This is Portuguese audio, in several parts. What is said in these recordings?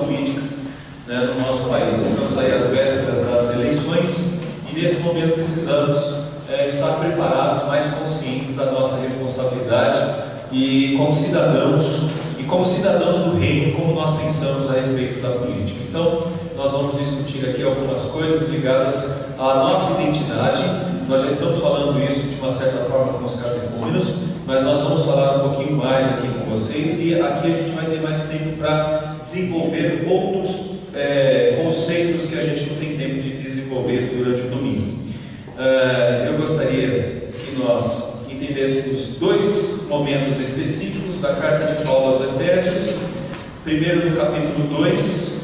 política, né, no nosso país. Estamos aí às vésperas das eleições e nesse momento precisamos estar preparados, mais conscientes da nossa responsabilidade e como cidadãos do reino, como nós pensamos a respeito da política. Então, nós vamos discutir aqui algumas coisas ligadas à nossa identidade. Nós já estamos falando isso de uma certa forma com os catecúmenos, mas nós vamos falar um pouquinho mais aqui com vocês, e aqui a gente vai ter mais tempo para desenvolver outros conceitos que a gente não tem tempo de desenvolver durante o domingo. Eu gostaria que nós entendêssemos dois momentos específicos da carta de Paulo aos Efésios. Primeiro no capítulo 2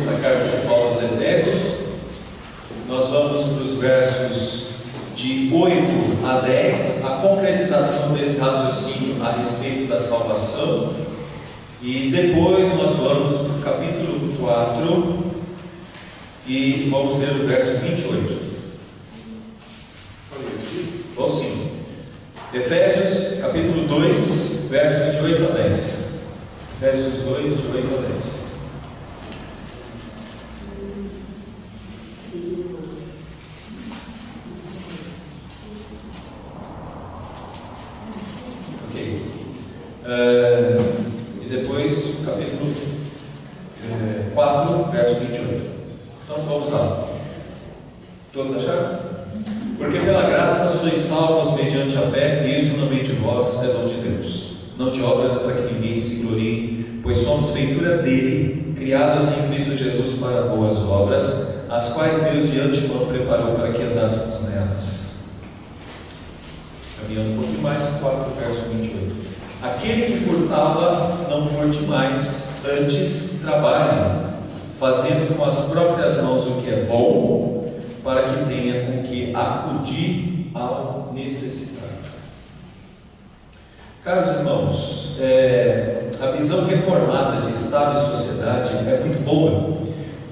da carta de Paulo aos Efésios. Nós vamos para os versos de 8 a 10, a concretização desse raciocínio a respeito da salvação, e depois nós vamos para o capítulo 4 e vamos ler o verso 28. Vamos sim. Efésios capítulo 2, versos de 8 a 10. Efésios 2, de 8 a 10. E depois o capítulo 4, verso 28. Então vamos lá. Todos acharam? Porque pela graça sois salvos mediante a fé, e isso não vem de vós, é dom de Deus, não de obras, para que ninguém se glorie, pois somos feitura dele, criados em Cristo Jesus para boas obras, as quais Deus de antemão preparou para que andássemos nelas. Caminhando um pouquinho mais, 4, verso 28. Aquele que furtava, não furte mais, antes trabalhe, fazendo com as próprias mãos o que é bom, para que tenha com que acudir ao necessitado. Caros irmãos, a visão reformada de Estado e sociedade é muito boa,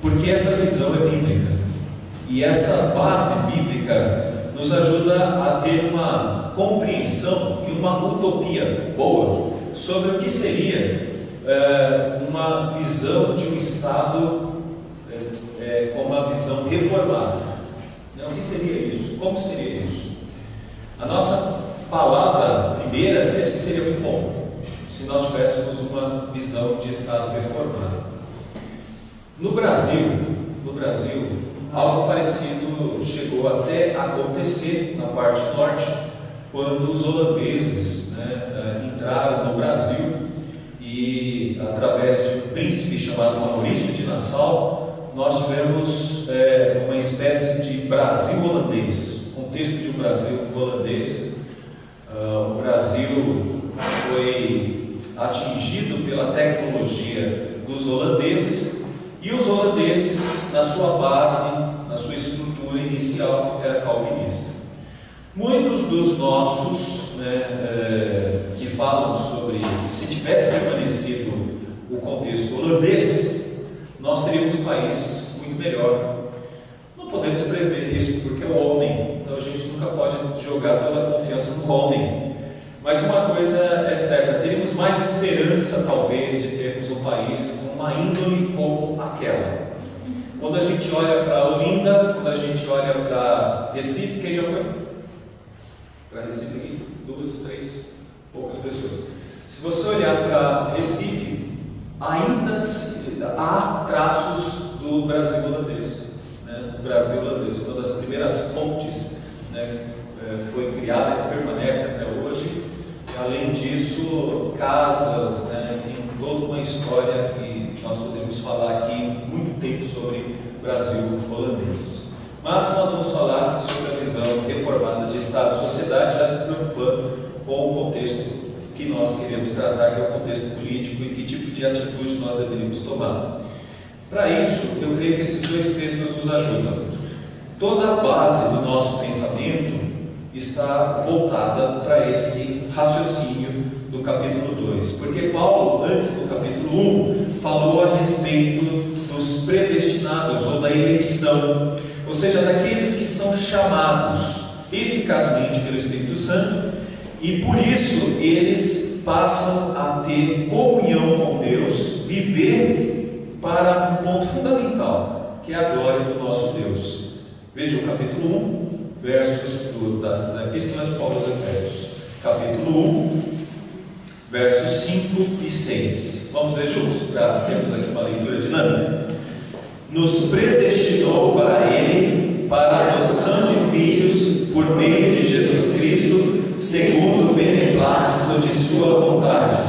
porque essa visão é bíblica, e essa base bíblica nos ajuda a ter uma compreensão e uma utopia boa sobre o que seria uma visão de um Estado com uma visão reformada. O que seria isso? Como seria isso? A nossa palavra primeira é de que seria muito bom se nós tivéssemos uma visão de Estado reformado. No Brasil, algo parecido chegou até a acontecer na parte norte, quando os holandeses entraram no Brasil e, através de um príncipe chamado Maurício de Nassau, nós tivemos uma espécie de Brasil holandês, contexto de um Brasil holandês. O Brasil foi atingido pela tecnologia dos holandeses, e os holandeses, na sua base, na sua estrutura inicial, era calvinista. Muitos dos nossos que falam sobre, se tivesse permanecido o contexto holandês, nós teríamos um país muito melhor. Não podemos prever isso, porque é o homem, então a gente nunca pode jogar toda a confiança no homem. Mas uma coisa é certa, teríamos mais esperança talvez de termos um país com uma índole como aquela. Quando a gente olha para Olinda, quando a gente olha para Recife, quem já foi? Para Recife aqui? 2, 3, poucas pessoas. Se você olhar para Recife, ainda há traços do Brasil holandês. O Brasil holandês, uma das primeiras pontes foi criada, que permanece até hoje. Além disso, casas, tem toda uma história, e nós podemos falar aqui muito tempo sobre o Brasil holandês. Mas nós vamos falar sobre a visão reformada de Estado e sociedade, já se preocupando com o contexto que nós queremos tratar, que é o contexto político, e que tipo de atitude nós deveríamos tomar. Para isso, eu creio que esses dois textos nos ajudam. Toda a base do nosso pensamento está voltada para esse raciocínio do capítulo 2, porque Paulo, antes do capítulo 1, falou a respeito dos predestinados, ou da eleição, ou seja, daqueles que são chamados eficazmente pelo Espírito Santo, e por isso eles passam a ter comunhão com Deus que é a glória do nosso Deus. Veja o capítulo 1, versos da Epístola de Paulo aos Efésios, capítulo 1, versos 5 e 6. Vamos ver juntos, para termos aqui uma leitura dinâmica. Nos predestinou para Ele, para a adoção de filhos, por meio de Jesus Cristo, segundo o beneplácito de Sua vontade,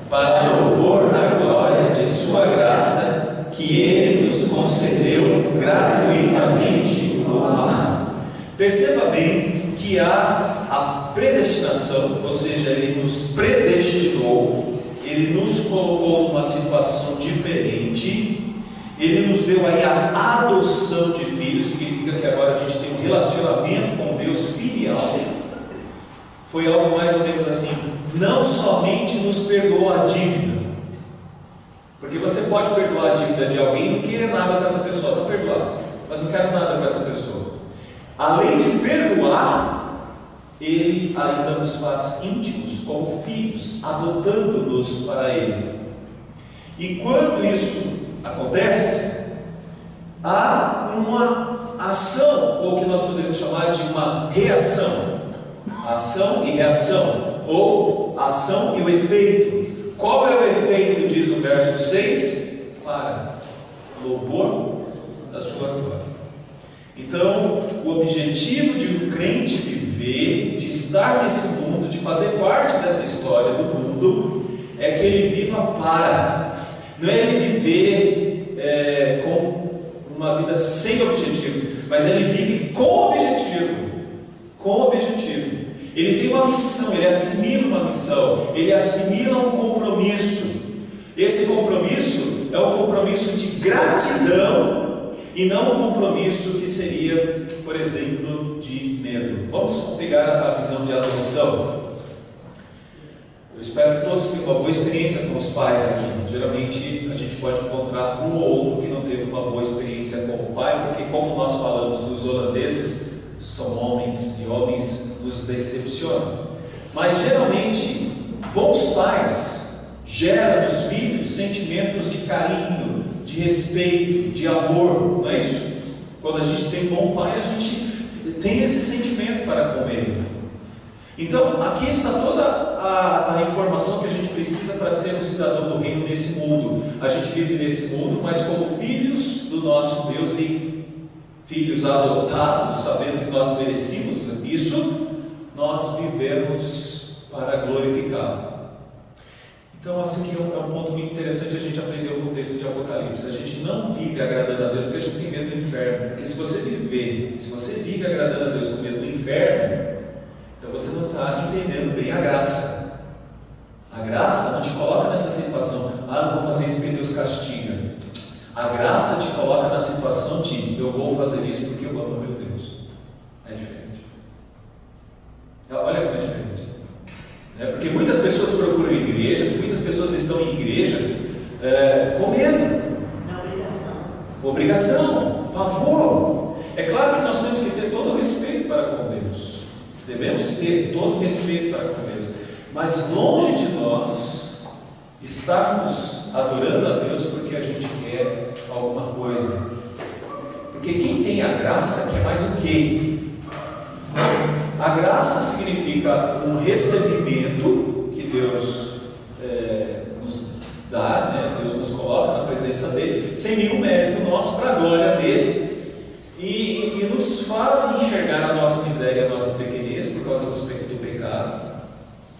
para louvor da glória de Sua graça, que Ele nos concedeu gratuitamente no amado. Perceba bem que há a predestinação, ou seja, Ele nos predestinou, Ele nos colocou numa situação diferente, Ele nos deu aí a adoção de filhos, significa que agora a gente tem um relacionamento com Deus filial. Foi algo mais ou menos assim, não somente nos perdoou a dívida, porque você pode perdoar a dívida de alguém e não querer nada com essa pessoa, está perdoado, mas não quero nada com essa pessoa. Além de perdoar, Ele ainda nos faz íntimos como filhos, adotando-nos para Ele. E quando isso acontece, há uma ação, ou o que nós podemos chamar de uma reação. Ação e reação, ou ação e o efeito. Qual é o efeito, diz o verso 6? Para louvor da sua glória. Então, o objetivo de um crente viver, de estar nesse mundo, de fazer parte dessa história do mundo, é que ele viva para. Não é ele viver com uma vida sem objetivos, mas ele vive com objetivo. Com objetivo. Ele tem uma missão, ele assimila uma missão, ele assimila um compromisso. Esse compromisso é um compromisso de gratidão e não um compromisso que seria, por exemplo, de medo. Vamos pegar a visão de adoção. Eu espero que todos tenham uma boa experiência com os pais aqui. Geralmente a gente pode encontrar um ou outro que não teve uma boa experiência com o pai, porque como nós falamos dos holandeses, são homens e homens nos decepcionam. Mas geralmente, bons pais geram nos filhos sentimentos de carinho, de respeito, de amor, não é isso? Quando a gente tem um bom pai, a gente tem esse sentimento para com ele. Então, aqui está toda a informação que a gente precisa para ser um cidadão do reino nesse mundo. A gente vive nesse mundo, mas como filhos do nosso Deus e filhos adotados, sabendo que nós merecemos isso, nós vivemos para glorificá-lo. Então, esse aqui é um ponto muito interessante a gente aprender o contexto de Apocalipse. A gente não vive agradando a Deus porque a gente tem medo do inferno. Porque se você vive agradando a Deus com medo do inferno, então você não está entendendo bem a graça. A graça não te coloca nessa situação, não vou fazer isso porque Deus castiga. A graça te coloca na situação de, eu vou fazer isso porque eu amo meu Deus. É diferente. Olha como é diferente. Porque muitas pessoas procuram igrejas, muitas pessoas estão em igrejas com medo. Obrigação, pavor. É claro que nós temos que ter todo o respeito para com Deus. Devemos ter todo o respeito para com Deus. Mas longe de nós estarmos adorando a Deus porque a gente quer alguma coisa. Porque quem tem a graça quer mais o quê? A graça significa um recebimento que Deus nos dá, né? Deus nos coloca na presença dele, sem nenhum mérito nosso, para a glória dele, e nos faz enxergar a nossa miséria, a nossa pequenez por causa do pecado,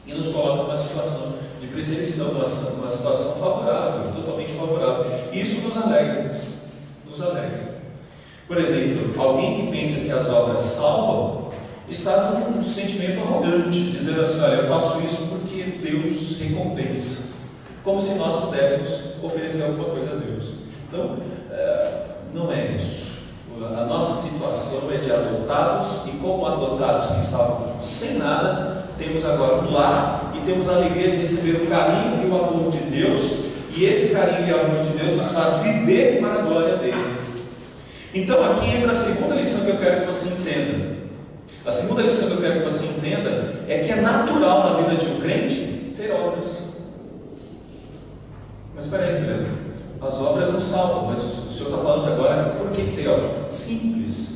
e nos coloca numa situação de preterição, numa situação favorável, totalmente favorável. E isso nos alegra, nos alegra. Por exemplo, alguém que pensa que as obras salvam, está com um sentimento arrogante, dizendo assim, olha, eu faço isso porque Deus recompensa, como se nós pudéssemos oferecer alguma coisa a Deus. Então, não é isso. A nossa situação é de adotados, e como adotados que estavam sem nada, temos agora um lar, e temos a alegria de receber o carinho e o amor de Deus, e esse carinho e o amor de Deus nos faz viver para a glória dele. Então aqui entra a segunda lição que eu quero que você entenda. A segunda lição que eu quero que você entenda é que é natural na vida de um crente ter obras. Mas espera aí, Guilherme. as obras não salvam, mas o Senhor está falando agora, por que tem obras? Simples.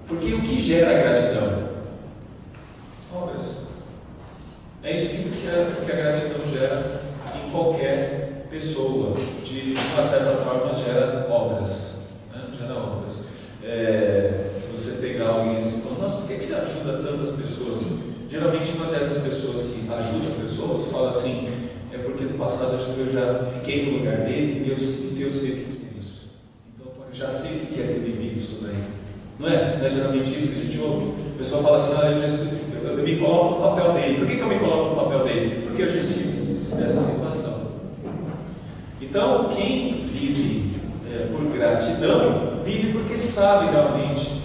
Porque o que gera a gratidão? Obras. É isso que a gratidão gera em qualquer pessoa. De uma certa forma, gera obras. Né? Gera obras. Se você pegar alguém assim e falar, nossa, por que você ajuda tantas pessoas? Geralmente, uma dessas pessoas que ajuda a pessoa, você fala assim, é porque no passado eu já fiquei no lugar dele e eu sei o que é isso. Então, eu já sei o que é ter vivido isso daí. Não é? Não é geralmente isso que a gente ouve? A pessoa fala assim, eu me coloco no papel dele. Por que eu me coloco no papel dele? Porque eu já estive nessa situação. Então, quem vive por gratidão, vive porque sabe realmente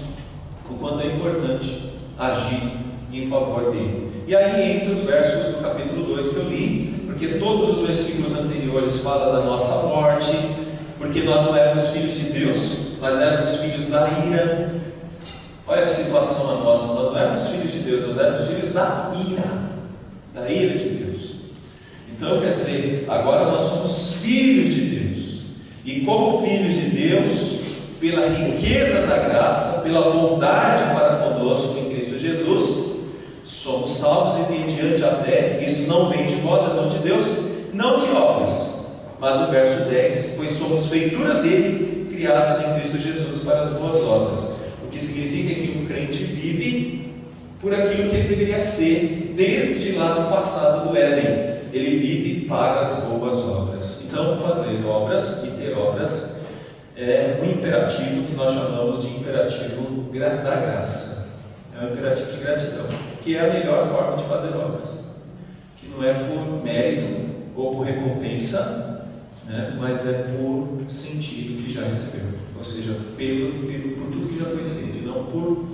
o quanto é importante agir em favor dele. E aí entra os versos do capítulo 2 que eu li, porque todos os versículos anteriores falam da nossa morte, porque nós não éramos filhos de Deus, nós éramos filhos da ira. Olha que situação a nossa, nós não éramos filhos de Deus, nós éramos filhos da ira de Deus. Então quer dizer, agora nós somos filhos de Deus, e como filhos de Deus, pela riqueza da graça, pela bondade para conosco em Cristo Jesus, somos salvos e mediante a fé. Isso não vem de vós, é dom de Deus, não de obras. Mas o verso 10, pois somos feitura dele, criados em Cristo Jesus para as boas obras. O que significa que um crente vive por aquilo que ele deveria ser desde lá no passado do Éden. Ele vive para as boas obras. Então, fazer obras e ter obras é um imperativo que nós chamamos de imperativo da graça. É um imperativo de gratidão, que é a melhor forma de fazer obras, que não é por mérito ou por recompensa, né, mas é por sentido que já recebeu, ou seja, por tudo que já foi feito, e não por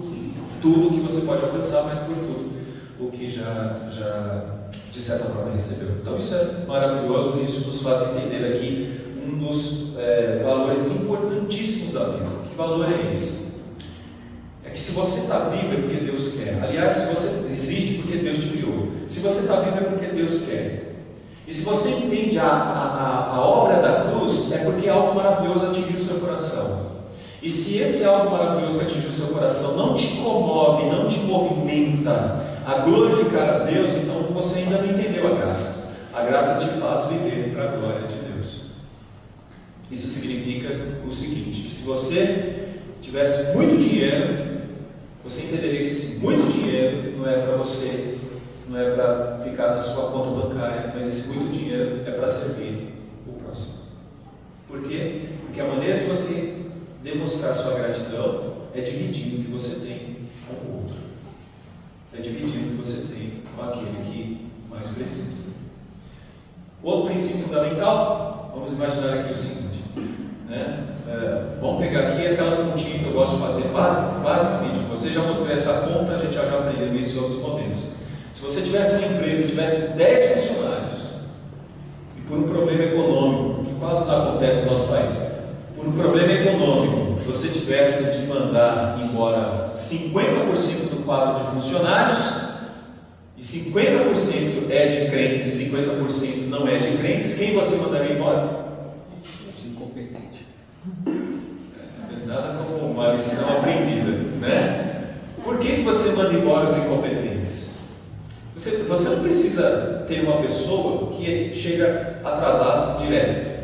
tudo que você pode alcançar, mas por tudo o que já de certa forma recebeu. Então isso é maravilhoso, e isso nos faz entender aqui um dos valores importantíssimos da vida. Que valor é esse? É que se você está vivo é porque Deus quer. Aliás, se você existe porque Deus te criou. Se você está vivo é porque Deus quer. E se você entende a obra da cruz, é porque algo maravilhoso atingiu o seu coração. E se esse algo maravilhoso que atingiu o seu coração não te comove, não te movimenta a glorificar a Deus, então você ainda não entendeu a graça. A graça te faz viver para a glória de Deus. Isso significa o seguinte, que se você tivesse muito dinheiro, você entenderia que esse muito dinheiro não é para você, não é para ficar na sua conta bancária, mas esse muito dinheiro é para servir o próximo. Por quê? Porque a maneira de você demonstrar sua gratidão é dividindo o que você tem com o outro. É dividindo o que você tem com aquele que mais precisa. Outro princípio fundamental, vamos imaginar aqui o seguinte, né? Vamos pegar aqui aquela continha que eu gosto de fazer basicamente. Você já mostrou essa conta, a gente já aprendeu isso em outros momentos. Se você tivesse uma empresa e tivesse 10 funcionários, e por um problema econômico, que quase não acontece no nosso país, por um problema econômico, você tivesse de mandar embora 50% do quadro de funcionários, e 50% é de crentes e 50% não é de crentes, quem você mandaria embora? Os incompetentes. Nada como uma lição aprendida, né? Por que você manda embora os incompetentes? Você não precisa ter uma pessoa que chega atrasado direto.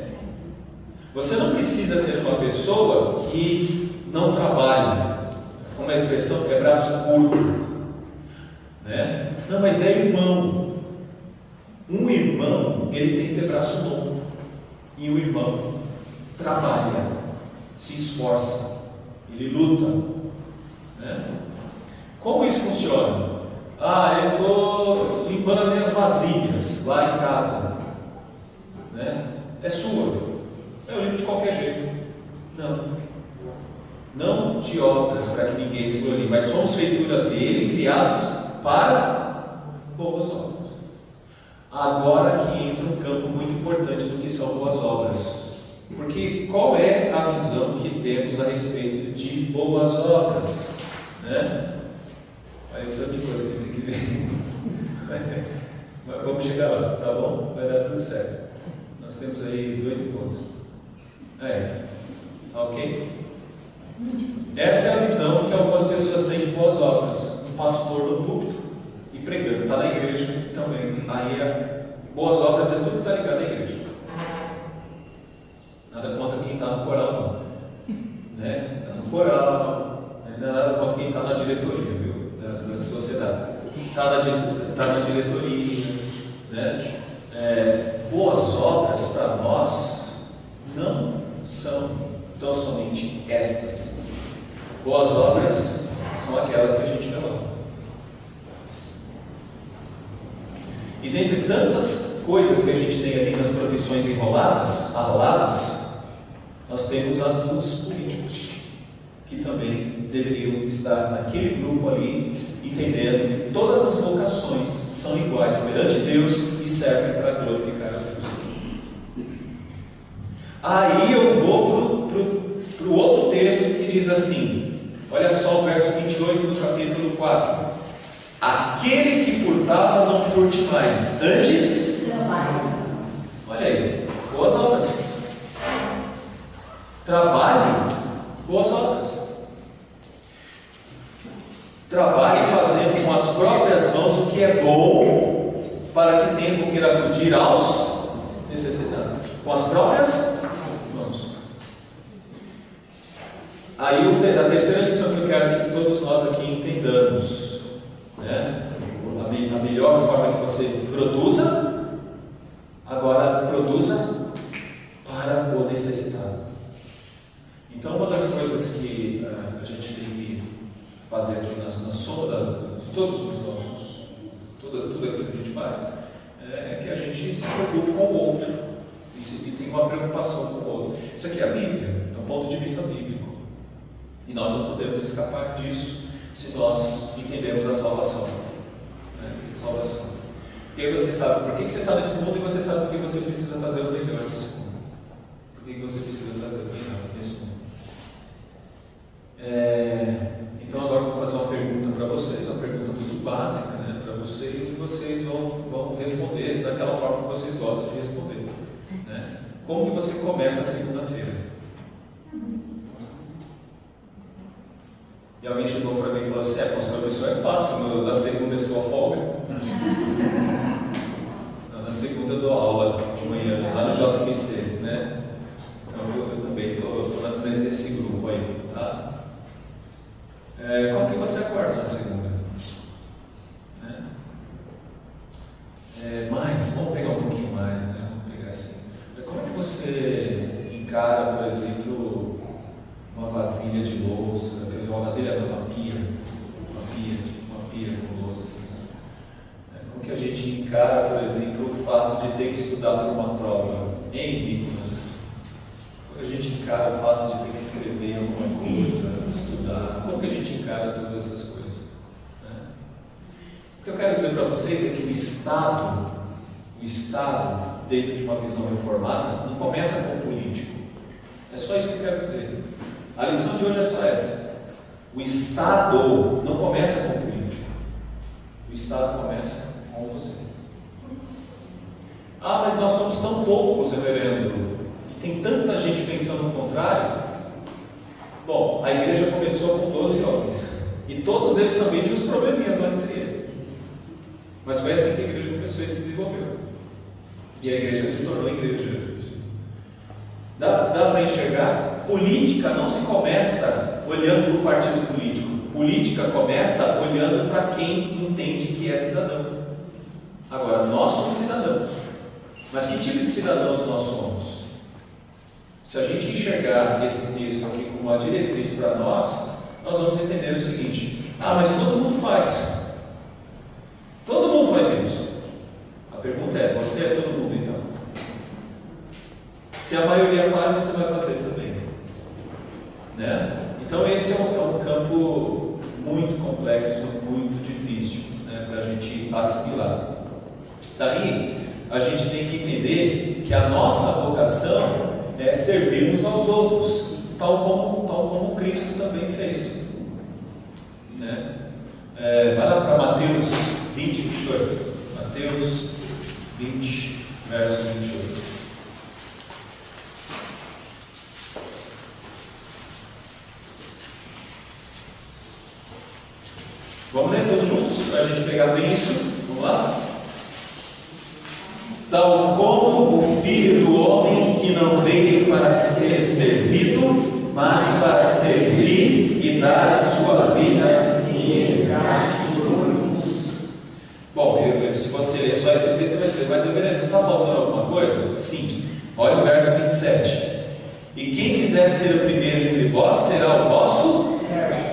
Você não precisa ter uma pessoa que não trabalha, com uma expressão que é braço curto, né? Não, mas é irmão. Um irmão, ele tem que ter braço longo. E o irmão trabalha, se esforça, ele luta, né? Como isso funciona? Eu estou limpando as minhas vasilhas lá em casa, né? É sua. Eu limpo de qualquer jeito. Não de obras para que ninguém se glorie, mas somos feitura dele, criados para boas obras. Agora aqui entra um campo muito importante do que são boas obras. Porque qual é a visão que temos a respeito de boas obras? Né? Aí tem tanta coisa que tem que ver. Mas vamos chegar lá, tá bom? Vai dar tudo certo. Nós temos aí 2 encontros. Tá ok? Essa é a visão que algumas pessoas têm de boas obras. Um pastor no púlpito e pregando, está na igreja também. Aí boas obras é tudo que está ligado à igreja. Nada contra quem está no coral, não. Né? Está no coral, não é nada contra quem está na diretoria, viu? Da sociedade. Está na diretoria, né? Boas obras para nós não são tão somente estas. Boas obras são aquelas que a gente leva. E dentre tantas coisas que a gente tem ali nas profissões arroladas, nós temos a dos políticos, que também deveriam estar naquele grupo ali, entendendo que todas as vocações são iguais perante Deus e servem para glorificar a Deus. Aí eu vou para o outro texto que diz assim, olha só o verso 28 do capítulo 4. Aquele que furtava não furte mais, antes trabalhe. Olha aí, boas obras. Trabalhe, boas obras. Trabalhe fazendo com as próprias mãos o que é bom, para que tenha com que acudir aos necessitados. Com as próprias mãos. Aí a terceira lição que eu quero que todos nós aqui entendamos, né? A melhor forma que você produza, agora produza para o necessitado. Então, uma das coisas que a gente tem que fazer aqui na soma de todos os nossos, tudo aquilo que a gente faz, é que a gente se preocupe com o outro e tem uma preocupação com o outro. Isso aqui é a Bíblia, é um ponto de vista bíblico, e nós não podemos escapar disso se nós entendemos a salvação. Salvação. E aí você sabe por que você está nesse mundo, e você sabe por que você precisa fazer o melhor nesse mundo. Por que você precisa fazer o melhor nesse mundo. Então agora eu vou fazer uma pergunta para vocês, uma pergunta muito básica, né, para vocês, e vocês vão responder daquela forma que vocês gostam de responder, né? Como que você começa a segunda-feira? E alguém chegou para mim e falou assim, pastor, isso é fácil, na segunda é sua folga. Não, na segunda eu dou aula de manhã, lá no JPC, né? Então eu também estou nesse grupo aí, tá? Como que você acorda na segunda? Vamos pegar um pouquinho mais, né? Vamos pegar assim. Como que você encara, por exemplo, uma vasilha de louça, uma vasilha, uma pia com louça? Como que a gente encara, por exemplo, o fato de ter que estudar para uma prova em Nicolas? Como que a gente encara o fato de ter que escrever alguma coisa, estudar? Como que a gente encara todas essas coisas? O que eu quero dizer para vocês é que o Estado, dentro de uma visão reformada, não começa com o político. É só isso que eu quero dizer. A lição de hoje é só essa. O Estado não começa com o político. O Estado começa com você. Mas nós somos tão poucos, reverendo, e tem tanta gente pensando o contrário. Bom, a igreja começou com 12 homens, e todos eles também tinham os probleminhas lá entre eles. Mas foi assim que a igreja começou e se desenvolveu. E a igreja se tornou igreja. Dá para enxergar? Política não se começa olhando para o partido político. Política começa olhando para quem entende que é cidadão. Agora, nós somos cidadãos. Mas que tipo de cidadãos nós somos? Se a gente enxergar esse texto aqui como uma diretriz para nós vamos entender o seguinte: mas todo mundo faz. Todo mundo faz isso. A pergunta é: você é todo mundo então? Se a maioria faz, você vai fazer também, né? Então esse é um campo muito complexo, muito difícil, né, para a gente assimilar. Daí a gente tem que entender que a nossa vocação é servirmos aos outros, tal como Cristo também fez, né? Vai lá para Mateus 20, 28. Mateus 20, verso 28. Vamos ler todos juntos para a gente pegar bem isso? Vamos lá? Tal como o Filho do Homem, que não veio para ser servido, mas para servir e dar a sua vida em resgate por muitos. Bom, se você ler só esse texto, você vai dizer, mas não está faltando alguma coisa? Sim. Olha o verso 27. E quem quiser ser o primeiro entre vós, será o vosso servo.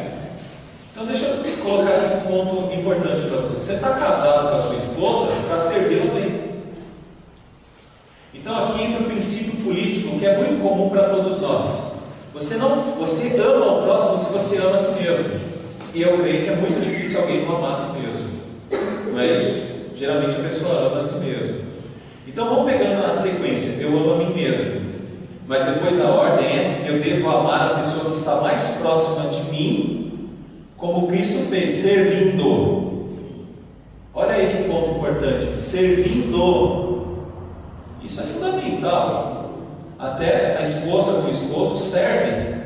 Então deixa eu colocar aqui um ponto importante para você. Você está casado com a sua esposa para servi-la bem. Então aqui entra o princípio político que é muito comum para todos nós. Você ama ao próximo se você ama a si mesmo. E eu creio que é muito difícil alguém não amar a si mesmo. Não é isso? Geralmente a pessoa ama a si mesmo. Então vamos pegando a sequência. Eu amo a mim mesmo. Mas depois a ordem é: eu devo amar a pessoa que está mais próxima de mim, como Cristo fez, servindo. Olha aí que ponto importante. Servindo. Isso é fundamental. Até a esposa com o esposo serve.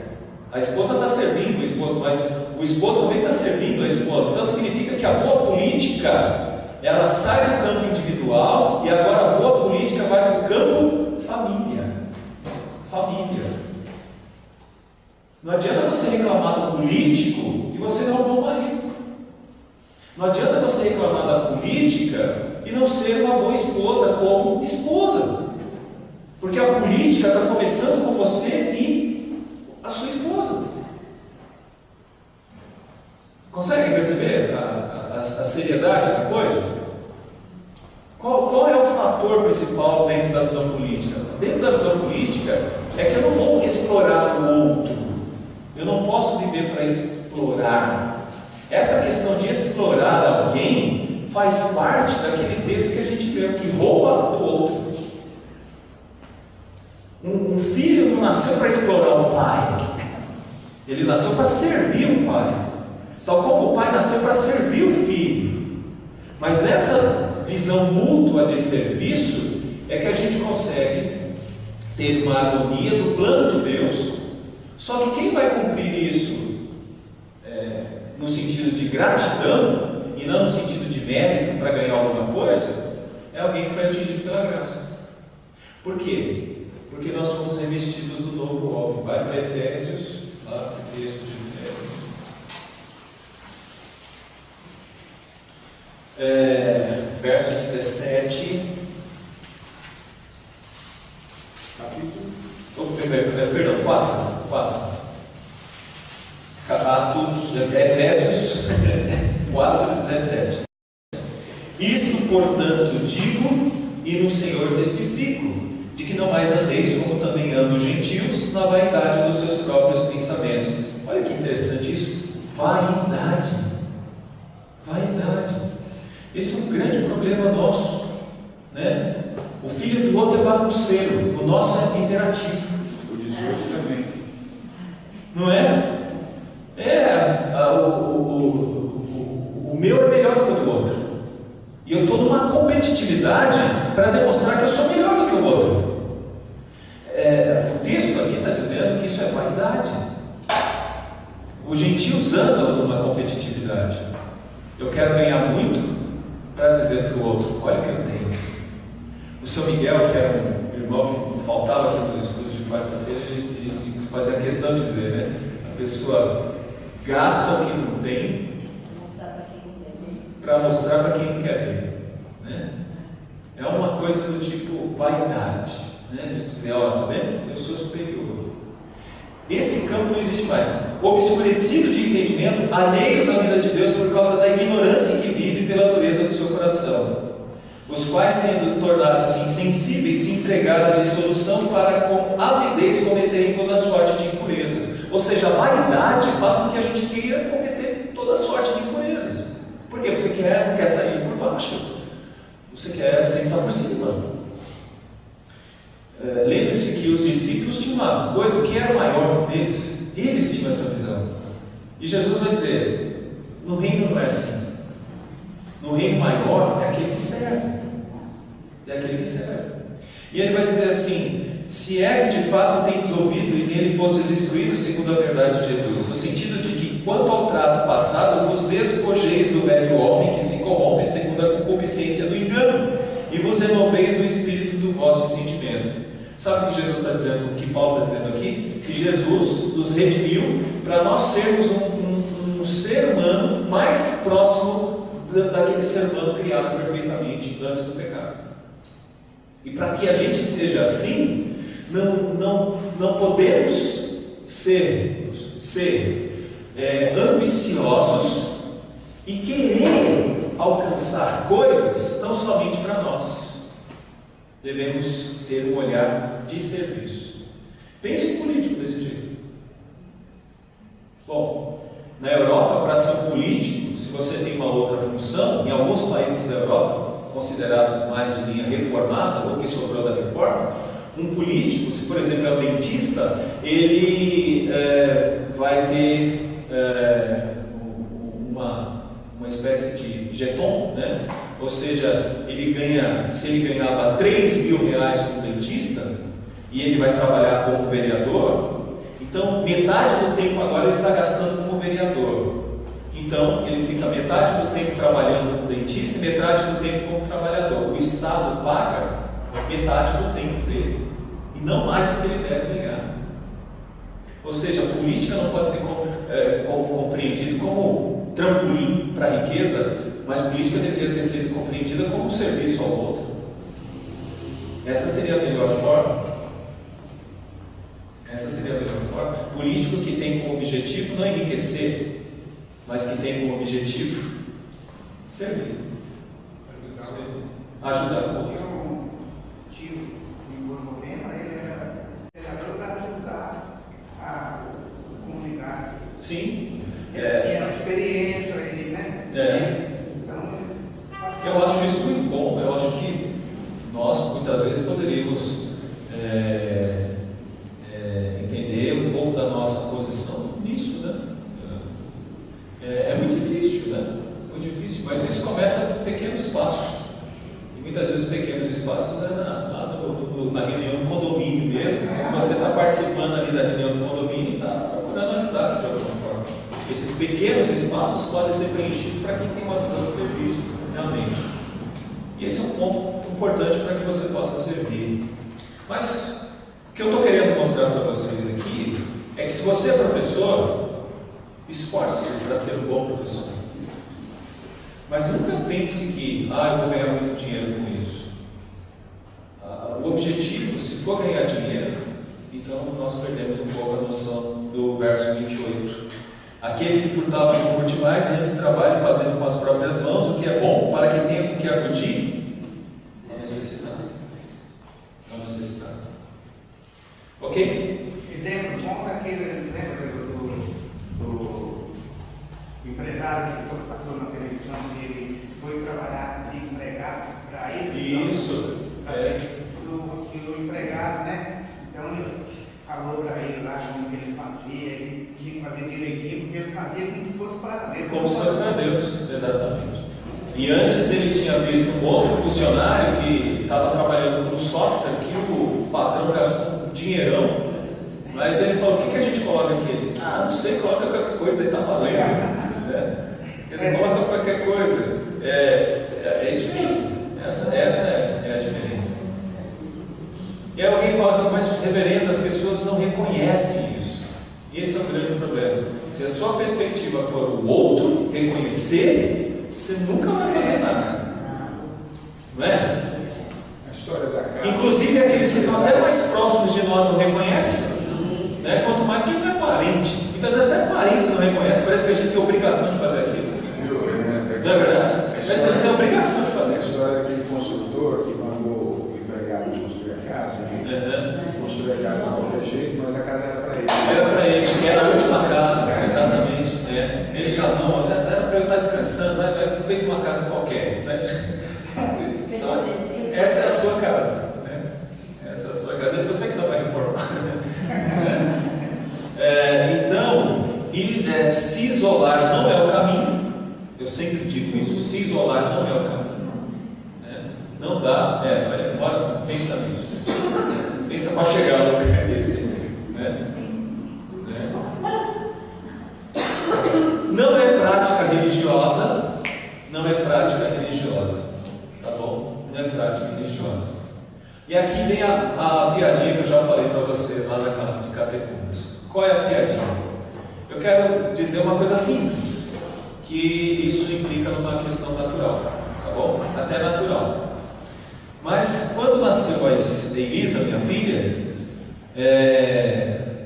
A esposa está servindo o esposo, mas o esposo também está servindo a esposa. Então significa que a boa política, ela sai do campo individual e agora a boa política vai para o campo família. Família. Não adianta você reclamar do político e você não é um bom marido. Não adianta você reclamar da política e não ser uma boa esposa como esposa. Porque a política está começando com você e a sua esposa. Conseguem perceber a seriedade da coisa? Qual é o fator principal dentro da visão política? Dentro da visão política é que eu não vou explorar o outro. Eu não posso viver para explorar. Essa questão de explorar alguém faz parte daquele texto que a gente vê, que rouba do outro. Um filho não nasceu para explorar o pai. Ele nasceu para servir o pai. Tal como o pai nasceu para servir o filho. Mas nessa visão mútua de serviço é que a gente consegue ter uma harmonia do plano de Deus. Só que quem vai cumprir isso no sentido de gratidão e não no sentido de mérito para ganhar alguma coisa é alguém que foi atingido pela graça. Por quê? Porque nós fomos revestidos do novo homem. Vai para Efésios, lá no texto de Efésios, verso 17, perdão, 4. Efésios 4, 17. Isto, portanto, digo e no Senhor testifico, de que não mais andeis como também andam os gentios, na vaidade dos seus próprios pensamentos. Olha que interessante isso. Vaidade. Esse é um grande problema nosso, né? O filho do outro é bagunceiro, o nosso é imperativo. O 18 também. Não é? O meu é melhor do que o do outro. E eu estou numa competitividade para demonstrar que eu sou melhor do que o outro. O texto aqui está dizendo que isso é vaidade. Os gentios andam numa competitividade. Eu quero ganhar muito para dizer para o outro: olha o que eu tenho. O seu Miguel, que era um irmão que não faltava aqui nos estudos de quarta-feira, ele fazia questão de dizer, né? A pessoa gasta o que não tem para mostrar para quem não quer ver, né? É uma coisa do tipo vaidade, né? De dizer: ó, tá vendo? Eu sou superior. Esse campo não existe mais. Obscurecidos de entendimento, alheios à vida de Deus por causa da ignorância que vive pela dureza do seu coração, os quais, tendo tornado-se insensíveis, se entregaram à dissolução para com avidez cometerem toda sorte de impurezas. Ou seja, a vaidade faz com que a gente queira cometer toda sorte de impurezas. Porque você não quer sair por baixo, você quer sempre estar por cima. Lembre-se que os discípulos tinham uma coisa que era maior deles. Eles tinham essa visão. E Jesus vai dizer: no reino não é assim. No reino maior é aquele que serve. É aquele que serve. E ele vai dizer assim: se é que de fato tendes ouvido e nele fostes instruídos segundo a verdade de Jesus, no sentido de que, quanto ao trato passado, vos despojeis do velho homem que se corrompe segundo a concupiscência do engano, e vos renoveis no espírito do vosso entendimento. Sabe o que Jesus está dizendo, o que Paulo está dizendo aqui? Que Jesus nos redimiu para nós sermos um ser humano mais próximo daquele ser humano criado perfeitamente antes do pecado. E para que a gente seja assim, não podemos ser ambiciosos e querer alcançar coisas tão somente para nós. Devemos ter um olhar de serviço. Pense um político desse jeito. Bom, na Europa, para ser político, se você tem uma outra função, em alguns países da Europa, considerados mais de linha reformada, ou que sobrou da reforma, um político, se por exemplo é um dentista, ele vai ter uma espécie de jeton, né? Ou seja, se ele ganhava 3 mil reais como dentista, e ele vai trabalhar como vereador, então metade do tempo agora ele está gastando como vereador. Então ele fica metade do tempo trabalhando como dentista e metade do tempo como trabalhador. O Estado paga metade do tempo dele, e não mais do que ele deve ganhar. Ou seja, a política não pode ser compreendida como trampolim para a riqueza, mas a política deveria ter sido compreendida como um serviço ao outro. Essa seria a melhor forma. Político que tem como objetivo não enriquecer, mas que tem como objetivo servir, ajudar o povo. Um tio em Borborema, ele era vereador para ajudar a comunidade. Sim. Ele tinha experiência aí, né? Então, eu acho isso muito bom. Eu acho que nós muitas vezes poderíamos entender um pouco da nossa posição nisso, né? É muito difícil, né? Muito difícil, mas isso começa em pequenos passos. E muitas vezes pequenos espaços na reunião do condomínio mesmo. Você está participando ali da reunião do condomínio e está procurando ajudar de alguma forma. Esses pequenos espaços podem ser preenchidos para quem tem uma visão de serviço, realmente. E esse é um ponto importante para que você possa servir. Mas o que eu estou querendo mostrar para vocês aqui é que se você é professor, esforce-se para ser um bom professor. Mas nunca pense que, eu vou ganhar muito dinheiro com isso. O objetivo, se for ganhar dinheiro, então nós perdemos um pouco a noção do verso 28. Aquele que furtava não furte mais, antes trabalhe fazendo com as próprias mãos o que é bom, para que tenha com que acudir ao necessitado. Ok? exemplo bom é aquele do empresário que passou na televisão, que ele foi trabalhar de empregado para ele. Isso. O empregado, né? Então ele falou para ele lá como que ele fazia, ele tinha que fazer direitinho, porque ele fazia como se fosse para Deus. Como se fosse para Deus, exatamente. E antes ele tinha visto um outro funcionário que estava trabalhando com software que o patrão gastou um dinheirão, mas ele falou: o que a gente coloca aqui? Não sei, coloca qualquer coisa, ele está valendo. Quer dizer, coloca qualquer coisa. É isso mesmo. Essa é a diferença. E aí alguém fala assim: mas reverendo, as pessoas não reconhecem isso. E esse é o grande problema. Se a sua perspectiva for o outro reconhecer, você nunca vai fazer nada. Não é? A história da casa. Inclusive aqueles que estão até mais próximos de nós não reconhecem, né? Quanto mais quem não é parente. Muitas vezes até parentes não reconhecem, parece que a gente tem obrigação de fazer aquilo. Não é verdade? Mas a gente tem obrigação de fazer. A história daquele construtor que mandou o empregado construir a casa, né? Construir a casa de qualquer jeito, mas a casa era para ele. Era para ele, porque era a última casa, exatamente. Ele já não, era para eu estar descansando, fez uma casa qualquer. Então, essa é a sua casa. Essa é a sua casa, é você que não vai reformar. Então, se isolar não é o caminho. Eu sempre digo isso: se isolar não é o caminho. Não dá, bora, pensa nisso. Pensa para chegar no lugar desse, né? Não é prática religiosa, não é prática religiosa, tá bom? Não é prática religiosa. E aqui vem a piadinha que eu já falei para vocês lá na classe de catecúmenos. Qual é a piadinha? Eu quero dizer uma coisa simples, que isso implica numa questão natural, tá bom? Até natural. Mas quando nasceu a Elisa, minha filha,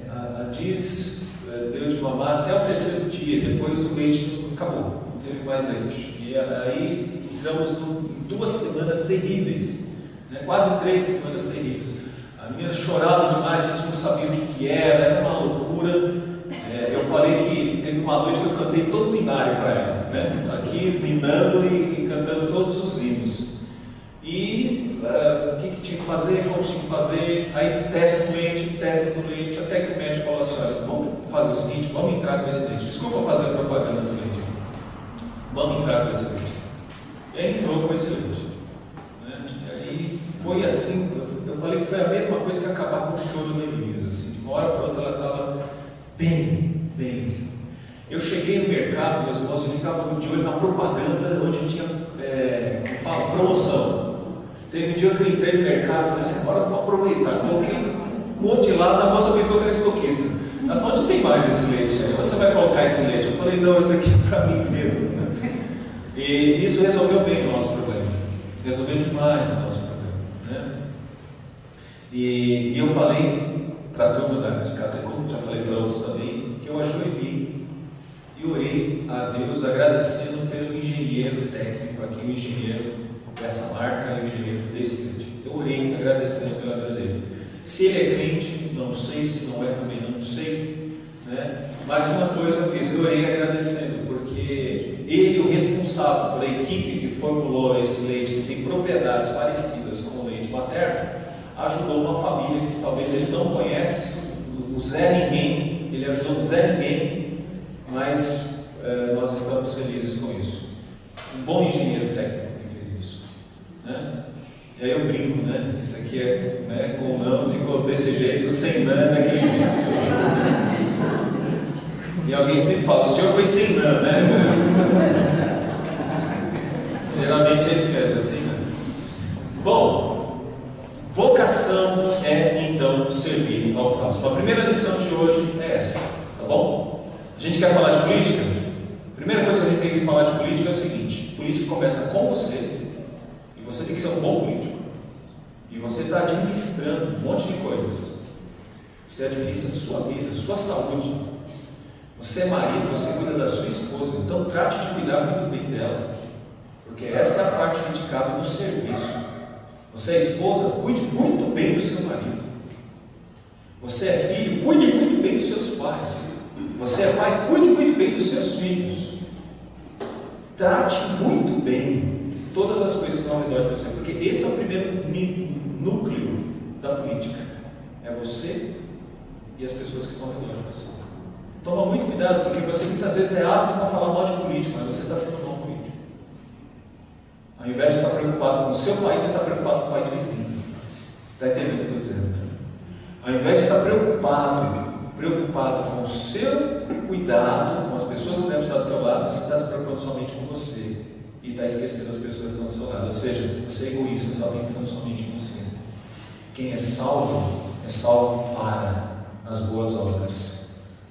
a Diz deu de mamar até o terceiro dia, depois o leite acabou, não teve mais leite. E aí entramos em 2 semanas terríveis, né? Quase 3 semanas terríveis. A menina chorava demais, a gente não sabia o que era uma loucura. Eu falei que teve uma noite que eu cantei todo o binário para ela, né? Aqui minando e cantando todos os hinos. E o que tinha que fazer, como tinha que fazer, aí testa do leite, até que o médico falou assim: olha, vamos fazer o seguinte, vamos entrar com esse leite. Desculpa fazer a propaganda do leite, vamos entrar com esse leite. E aí entrou com esse leite, né? E aí foi assim, eu falei que foi a mesma coisa que acabar com o choro da Elisa, assim, de uma hora para outra ela estava bem. Eu cheguei no mercado, meus irmãos, eu ficava de olho na propaganda onde tinha, como fala, promoção. Teve um dia que eu entrei no mercado e falei assim: agora vou aproveitar. Coloquei um monte lá, a moça pensou que era estoquista. Ela falou: onde tem mais esse leite? Onde você vai colocar esse leite? Eu falei: não, isso aqui é para mim mesmo. E isso resolveu bem o nosso problema. Resolveu demais o nosso problema, né? E eu falei para a turma de catecúmenos, já falei para outros também, que eu ajoelhei e orei a Deus agradecendo pelo engenheiro técnico aqui, o engenheiro dessa marca, o engenheiro desse leite. Eu orei agradecendo pela vida dele. Se ele é crente, não sei. Se não é, também não sei, né? Mas uma coisa eu fiz, eu orei agradecendo, porque ele, o responsável por a equipe que formulou esse leite, que tem propriedades parecidas com o leite materno, ajudou uma família que talvez ele não conhece, o Zé Ninguém. Ele ajudou o Zé Ninguém, mas nós estamos felizes com isso. Um bom engenheiro técnico que fez isso, né? E aí eu brinco, né? Isso aqui né, com não ficou desse jeito, sem não daquele jeito. E alguém sempre fala: o senhor foi sem não, né? Geralmente é isso mesmo, assim, né? Bom, vocação é então servir ao próximo. A primeira lição de hoje é essa, tá bom? A gente quer falar de política? A primeira coisa que a gente tem que falar de política é o seguinte: política começa com você, e você tem que ser um bom político. E você está administrando um monte de coisas. Você administra a sua vida, a sua saúde. Você é marido, você cuida da sua esposa, então trate de cuidar muito bem dela, porque essa é a parte que te cabe no serviço. Você é esposa, cuide muito bem do seu marido. Você é filho, cuide muito bem dos seus pais. Você é pai, cuide muito bem dos seus filhos. Trate muito bem todas as coisas que estão ao redor de você, porque esse é o primeiro núcleo da política. É você e as pessoas que estão ao redor de você. Toma muito cuidado, porque você muitas vezes é apto para falar mal de político, mas você está sendo um bom político. Ao invés de estar preocupado com o seu país, você está preocupado com o país vizinho. Está entendendo o que eu estou dizendo? Né? Ao invés de estar preocupado com o seu cuidado, com as pessoas que devem estar do teu lado, você está se preocupando somente com você e está esquecendo as pessoas que estão do seu lado. Ou seja, você é egoísta, só pensando somente em você. Quem é salvo para as boas obras,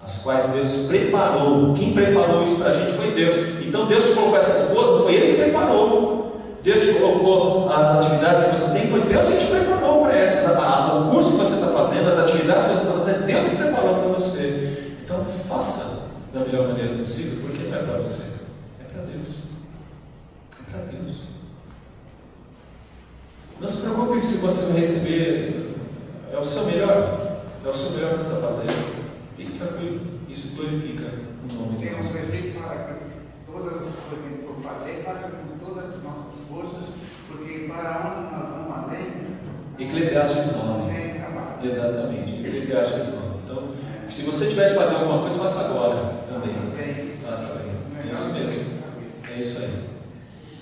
as quais Deus preparou. Quem preparou isso para a gente foi Deus. Então Deus te colocou essas boas, não foi Ele que preparou. Deus te colocou as atividades que você tem, foi Deus que te preparou para essas. O curso que você está fazendo, as atividades que você está fazendo, Deus que preparou para você. Então faça da melhor maneira possível, porque não é para você, é para Deus. É para Deus. Não se preocupe se você vai receber, é o seu melhor. É o seu melhor que você está fazendo. Fique tranquilo, isso glorifica o nome de Deus. Deus. Tem um prefeito que fala que todas as coisas que a gente for fazer, faça com todas as nossas forças, porque para onde nós vamos além, Eclesiastes 9. tem trabalho. Exatamente, Eclesiastes 9. Então, se você tiver de fazer alguma coisa, faça agora também. Faça bem. É isso mesmo. É isso aí.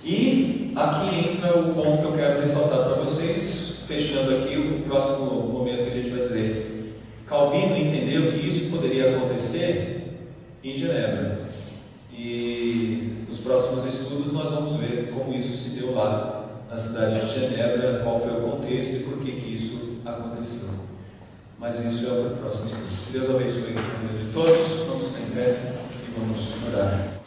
E aqui entra o ponto que eu quero ressaltar para vocês, fechando aqui o próximo momento que a gente Calvino entendeu que isso poderia acontecer em Genebra. E nos próximos estudos nós vamos ver como isso se deu lá na cidade de Genebra, qual foi o contexto e por que isso aconteceu. Mas isso é o próximo estudo. Deus abençoe a vida de todos. Vamos ficar em pé e vamos orar.